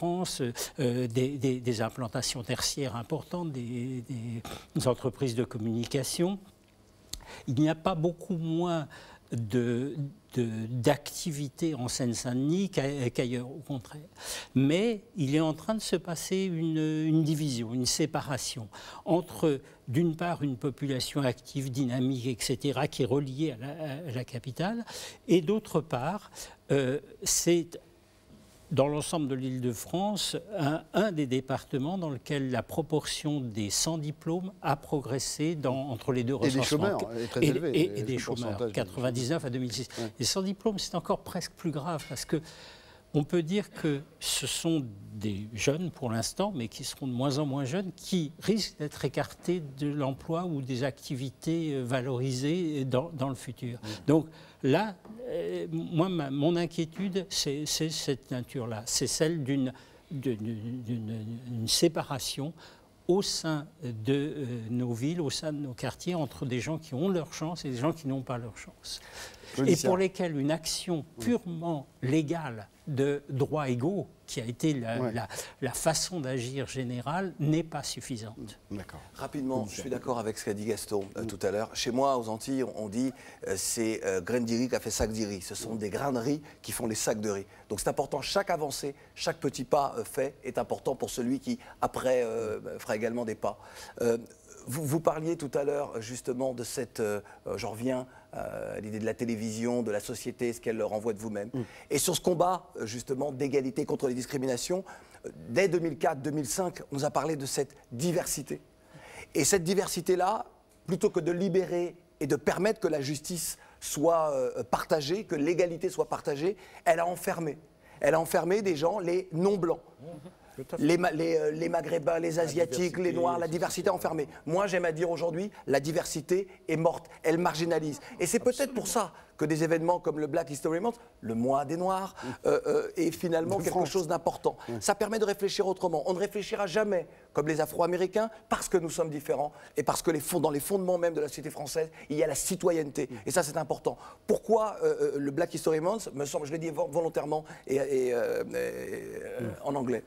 France, des implantations tertiaires importantes, des entreprises de communication. Il n'y a pas beaucoup moins d'activité en Seine-Saint-Denis qu'ailleurs, au contraire. Mais il est en train de se passer une division, une séparation entre, d'une part, une population active, dynamique, etc., qui est reliée à la capitale, et d'autre part, c'est dans l'ensemble de l'Île-de-France, un des départements dans lequel la proportion des sans diplôme a progressé entre les deux recensements. Et des chômeurs, très élevés. Et des chômeurs, 99 à 2006. Ouais. Les sans diplôme, c'est encore presque plus grave parce que on peut dire que ce sont des jeunes pour l'instant, mais qui seront de moins en moins jeunes, qui risquent d'être écartés de l'emploi ou des activités valorisées dans le futur. Donc là, moi, mon inquiétude, c'est cette nature-là. C'est celle d'une séparation au sein de nos villes, au sein de nos quartiers, entre des gens qui ont leur chance et des gens qui n'ont pas leur chance. Et pour lesquels une action purement légale de droits égaux, qui a été la façon d'agir générale, n'est pas suffisante. Rapidement, je suis d'accord avec ce qu'a dit Gaston tout à l'heure. Chez moi, aux Antilles, on dit c'est graine de riz qui a fait sac de riz. Ce sont des grains de riz qui font les sacs de riz. Donc c'est important, chaque avancée, chaque petit pas fait est important pour celui qui, après, fera également des pas. Vous parliez tout à l'heure justement de cette, j'en reviens à l'idée de la télévision, de la société, ce qu'elle leur envoie de vous-même. Et sur ce combat justement d'égalité contre les discriminations, dès 2004-2005, on nous a parlé de cette diversité. Et cette diversité-là, plutôt que de libérer et de permettre que la justice soit partagée, que l'égalité soit partagée, elle a enfermé. Elle a enfermé des gens, les non-blancs. Les Maghrébins, les Asiatiques, les Noirs, la diversité enfermée. Moi, j'aime à dire aujourd'hui, la diversité est morte, elle marginalise. Et c'est peut-être pour ça que des événements comme le Black History Month, le mois des Noirs, est finalement quelque chose d'important. Ça permet de réfléchir autrement. On ne réfléchira jamais comme les Afro-Américains parce que nous sommes différents et parce que dans les fondements même de la société française, il y a la citoyenneté. Et ça, c'est important. Pourquoi le Black History Month, me semble, je l'ai dit volontairement en anglais.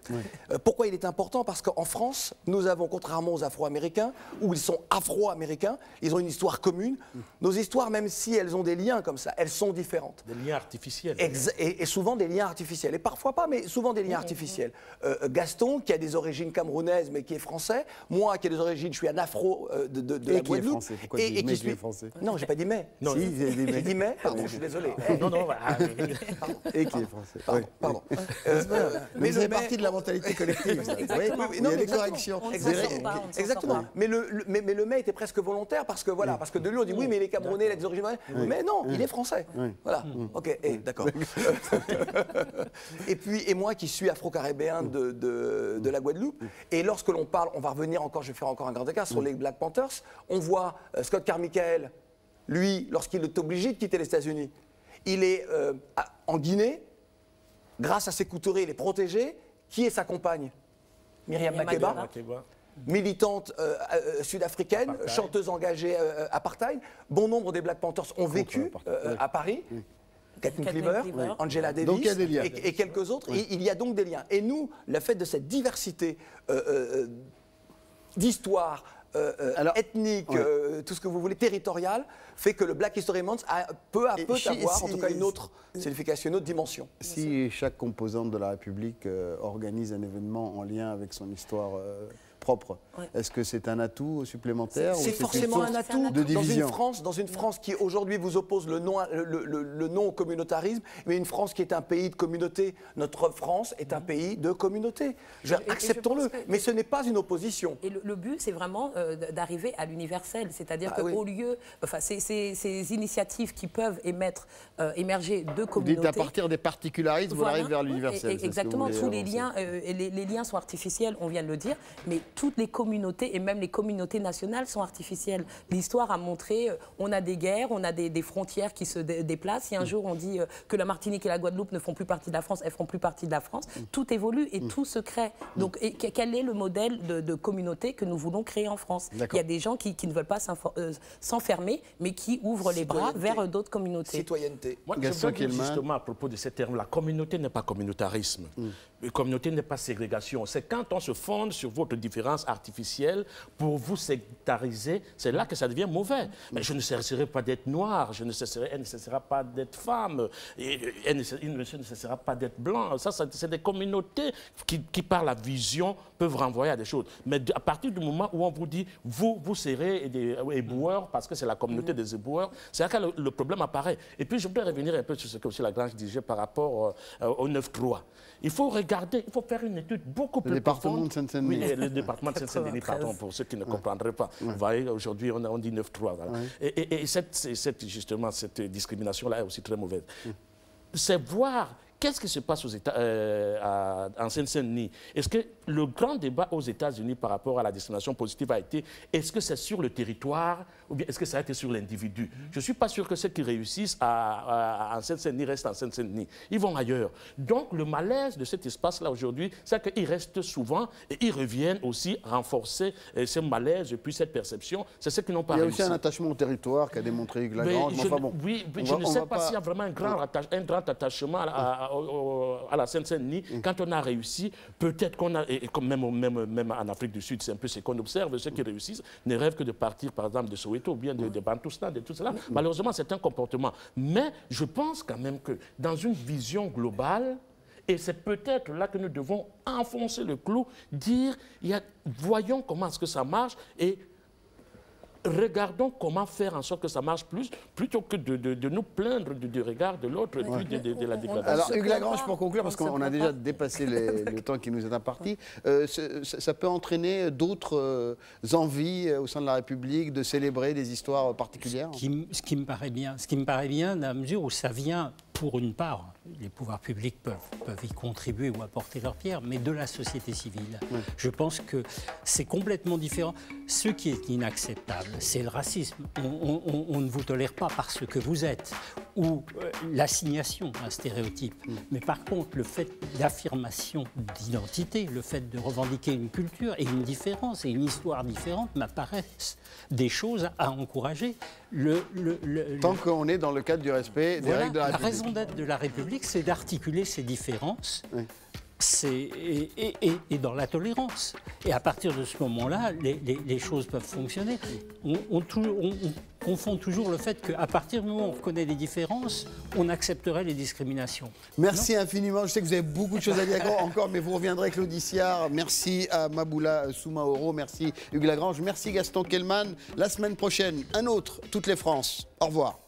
Pourquoi il est important? Parce qu'en France, nous avons, contrairement aux Afro-Américains, où ils sont Afro-Américains, ils ont une histoire commune. Nos histoires, même si elles ont des liens comme ça, elles sont différentes. Des liens artificiels. Et souvent des liens artificiels. Et parfois pas, mais souvent des liens artificiels. Gaston, qui a des origines camerounaises, mais qui est français. Moi, qui ai des origines, je suis un afro de la Guadeloupe. Et qui suis français. Non, j'ai pas dit mais. Non, si, j'ai dit mais. Pardon, je suis désolé. Non, non, et qui est français. Pardon. Mais vous avez partie de la mentalité collective. Il y a des corrections. Exactement. Mais le mais était presque volontaire parce que voilà, parce que de lui on dit oui, mais il est camerounais, il a des origines. Mais non, il est français. Voilà. Ok, d'accord. Et moi qui suis afro-caribéen de la Guadeloupe, et lorsque l'on parle, on va revenir encore, je vais faire encore un grand écart sur les Black Panthers, on voit Scott Carmichael, lui, lorsqu'il est obligé de quitter les États-Unis, il est en Guinée, grâce à ses couturiers, il est protégé. Qui est sa compagne? Myriam Makeba, militante sud-africaine, chanteuse engagée apartheid. Bon nombre des Black Panthers ont vécu à Paris. Kathleen Cleaver, Angela Davis donc, et quelques autres. Il y a donc des liens. Et nous, le fait de cette diversité d'histoire, ethnique, tout ce que vous voulez, territorial, fait que le Black History Month a peu à peu avoir en tout cas une autre signification, une autre dimension. Si chaque composante de la République organise un événement en lien avec son histoire propre, est-ce que c'est un atout supplémentaire? C'est forcément un atout de division. Dans une France qui aujourd'hui vous oppose le non au communautarisme, mais une France qui est un pays de communauté. Notre France est un pays de communauté. Acceptons-le, mais ce n'est pas une opposition. Et le but, c'est vraiment d'arriver à l'universel, c'est-à-dire qu'au lieu, enfin, ces initiatives qui peuvent émerger de communautés. Vous dites à partir des particularismes, vous arrivez vers l'universel. Exactement, tous les liens, les liens sont artificiels, on vient de le dire, mais toutes les communautés, et même les communautés nationales, sont artificielles. L'histoire a montré, on a des guerres, on a des frontières qui se déplacent. Si un jour on dit que la Martinique et la Guadeloupe ne font plus partie de la France, elles feront plus partie de la France. Tout évolue et tout se crée. Donc, quel est le modèle de communauté que nous voulons créer en France? Il y a des gens qui ne veulent pas s'enfermer, mais qui ouvrent les bras vers d'autres communautés. Citoyenneté. Moi, je veux dire justement à propos de ces termes, la communauté n'est pas communautarisme. communauté n'est pas ségrégation. C'est quand on se fonde sur votre différence artificielle pour vous sectariser, c'est là que ça devient mauvais. Mais je ne cesserai pas d'être noir, elle ne cessera pas d'être femme, il ne cessera pas d'être blanc. Ça c'est des communautés qui, par la vision, peuvent renvoyer à des choses. Mais à partir du moment où on vous dit, vous serez des éboueurs, parce que c'est la communauté des éboueurs, c'est là que le problème apparaît. Et puis je voudrais revenir un peu sur ce que M. Lagrange disait par rapport au 9-3. Il faut regarder, il faut faire une étude beaucoup plus profonde. Le département de Seine-Saint-Denis. Oui, le département de Seine-Saint-Denis, pardon, pour ceux qui ne comprendraient pas. Vous voyez, aujourd'hui, on dit 9-3. Voilà. Et justement, cette discrimination-là est aussi très mauvaise. C'est voir qu'est-ce qui se passe aux en Seine-Saint-Denis. Est-ce que le grand débat aux États-Unis par rapport à la discrimination positive a été, est-ce que c'est sur le territoire ou bien est-ce que ça a été sur l'individu? Je ne suis pas sûr que ceux qui réussissent en Seine-Saint-Denis restent en Seine-Saint-Denis. Ils vont ailleurs. Donc le malaise de cet espace-là aujourd'hui, c'est qu'ils restent souvent et ils reviennent aussi renforcer ce malaise et puis cette perception. C'est ceux qui n'ont pas réussi. Il y a aussi un attachement au territoire qu'a démontré Hugues Lagrange. Oui, je ne sais pas s'il y a vraiment un grand attachement à la Seine-Saint-Denis. Quand on a réussi, peut-être qu'on a, et comme même en Afrique du Sud, c'est un peu ce qu'on observe, ceux qui réussissent ne rêvent que de partir, par exemple, de Soweto ou bien de Bantoustan, de tout cela. Malheureusement, c'est un comportement. Mais je pense quand même que dans une vision globale, et c'est peut-être là que nous devons enfoncer le clou, dire, voyons comment est-ce que ça marche et regardons comment faire en sorte que ça marche plus, plutôt que de nous plaindre du regard de l'autre et puis de la dégradation. Alors, Hugues Lagrange, pour conclure, parce qu'on a déjà dépassé le temps qui nous est imparti, ça peut entraîner d'autres envies au sein de la République de célébrer des histoires particulières? Ce qui me paraît bien, dans la mesure où ça vient, pour une part, les pouvoirs publics peuvent y contribuer ou apporter leur pierre, mais de la société civile. Je pense que c'est complètement différent. Ce qui est inacceptable, c'est le racisme. On ne vous tolère pas parce que vous êtes, ou l'assignation d'un stéréotype. Mais par contre, le fait d'affirmation d'identité, le fait de revendiquer une culture et une différence et une histoire différente m'apparaissent des choses à encourager. Tant qu'on est dans le cadre du respect des règles de la République. La raison d'être de la République, c'est d'articuler ces différences. Et dans la tolérance. Et à partir de ce moment-là, les choses peuvent fonctionner. On confond toujours le fait qu'à partir du moment où on reconnaît les différences, on accepterait les discriminations. Merci infiniment. Je sais que vous avez beaucoup de choses à dire encore, mais vous reviendrez, Claudie Siard. Merci à Maboula Soumaoro. Merci Hugues Lagrange. Merci Gaston Kellman. La semaine prochaine, un autre, Toutes les France. Au revoir.